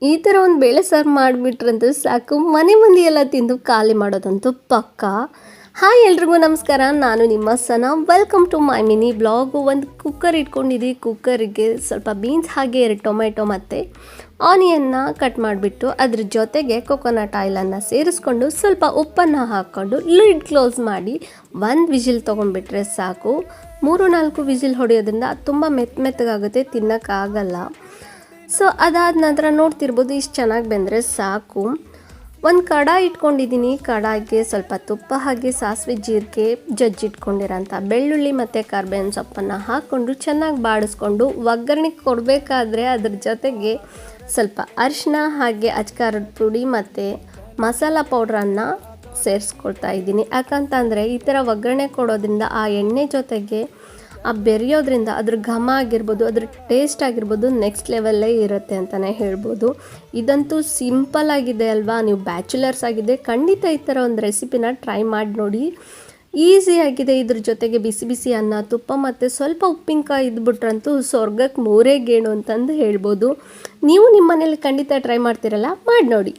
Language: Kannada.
ಈ ಥರ ಒಂದು ಬೇಳೆ ಸಾರು ಮಾಡಿಬಿಟ್ರಂತೂ ಸಾಕು, ಮನೆ ಮಂದಿ ಎಲ್ಲ ತಿಂದು ಖಾಲಿ ಮಾಡೋದಂತೂ ಪಕ್ಕಾ. ಹಾಯ್ ಎಲ್ರಿಗೂ ನಮಸ್ಕಾರ, ನಾನು ನಿಮ್ಮ Sana. Welcome to my mini blog. ಒಂದು ಕುಕ್ಕರ್ ಇಟ್ಕೊಂಡಿದ್ದೀವಿ. ಕುಕ್ಕರಿಗೆ ಸ್ವಲ್ಪ ಬೀನ್ಸ್ ಹಾಗೆ 2 ಟೊಮೆಟೊ ಮತ್ತು ಆನಿಯನ್ನ ಕಟ್ ಮಾಡಿಬಿಟ್ಟು ಅದ್ರ ಜೊತೆಗೆ ಕೊಕೊನಟ್ ಆಯಿಲನ್ನು ಸೇರಿಸ್ಕೊಂಡು ಸ್ವಲ್ಪ ಉಪ್ಪನ್ನು ಹಾಕ್ಕೊಂಡು ಲಿಡ್ ಕ್ಲೋಸ್ ಮಾಡಿ 1 ವಿಜಿಲ್ ತೊಗೊಂಡ್ಬಿಟ್ರೆ ಸಾಕು. 3-4 ವಿಜಿಲ್ ಹೊಡೆಯೋದ್ರಿಂದ ತುಂಬ ಮೆತ್ತಗಾಗುತ್ತೆ, ತಿನ್ನೋಕ್ಕಾಗಲ್ಲ. ಸೊ ಅದಾದ ನಂತರ ನೋಡ್ತಿರ್ಬೋದು, ಇಷ್ಟು ಚೆನ್ನಾಗಿ ಬೆಂದರೆ ಸಾಕು. ಒಂದು ಕಡಾಯಿ ಇಟ್ಕೊಂಡಿದ್ದೀನಿ. ಕಡಾಯಿಗೆ ಸ್ವಲ್ಪ ತುಪ್ಪ ಹಾಗೆ ಸಾಸಿವೆ ಜೀರಿಗೆ ಜಜ್ಜಿಟ್ಕೊಂಡಿರೋಂಥ ಬೆಳ್ಳುಳ್ಳಿ ಮತ್ತು ಕರ್ಬೇವಿನ ಸೊಪ್ಪನ್ನು ಹಾಕ್ಕೊಂಡು ಚೆನ್ನಾಗಿ ಬಾಡಿಸ್ಕೊಂಡು ಒಗ್ಗರಣೆ ಕೊಡಬೇಕಾದ್ರೆ ಅದ್ರ ಜೊತೆಗೆ ಸ್ವಲ್ಪ ಅರಿಶಿನ ಹಾಗೆ ಅಚ್ಕಾರದ ಪುಡಿ ಮತ್ತು ಮಸಾಲ ಪೌಡ್ರನ್ನು ಸೇರಿಸ್ಕೊಳ್ತಾ ಇದ್ದೀನಿ. ಯಾಕಂತಂದರೆ ಈ ಥರ ಒಗ್ಗರಣೆ ಕೊಡೋದ್ರಿಂದ ಆ ಎಣ್ಣೆ ಜೊತೆಗೆ ಆ ಬೆರೆಯೋದ್ರಿಂದ ಅದ್ರ ಘಮ ಆಗಿರ್ಬೋದು, ಅದ್ರ ಟೇಸ್ಟ್ ಆಗಿರ್ಬೋದು ನೆಕ್ಸ್ಟ್ ಲೆವೆಲ್ಲೇ ಇರುತ್ತೆ ಅಂತಲೇ ಹೇಳ್ಬೋದು. ಇದಂತೂ ಸಿಂಪಲ್ ಆಗಿದೆ ಅಲ್ವಾ. ನೀವು ಬ್ಯಾಚುಲರ್ಸ್ ಆಗಿದೆ ಖಂಡಿತ ಈ ಥರ ಒಂದು ರೆಸಿಪಿನ ಟ್ರೈ ಮಾಡಿ ನೋಡಿ. ಈಸಿಯಾಗಿದೆ. ಇದ್ರ ಜೊತೆಗೆ ಬಿಸಿ ಬಿಸಿ ಅನ್ನ, ತುಪ್ಪ ಮತ್ತು ಸ್ವಲ್ಪ ಉಪ್ಪಿನಕಾಯಿ ಇದ್ಬಿಟ್ರಂತೂ ಸ್ವರ್ಗಕ್ಕೆ ಮೂರೇ ಗೇಣು ಅಂತಂದು ಹೇಳ್ಬೋದು. ನೀವು ನಿಮ್ಮ ಮನೇಲಿ ಖಂಡಿತ ಟ್ರೈ ಮಾಡ್ತೀರಲ್ಲ, ಮಾಡಿ ನೋಡಿ.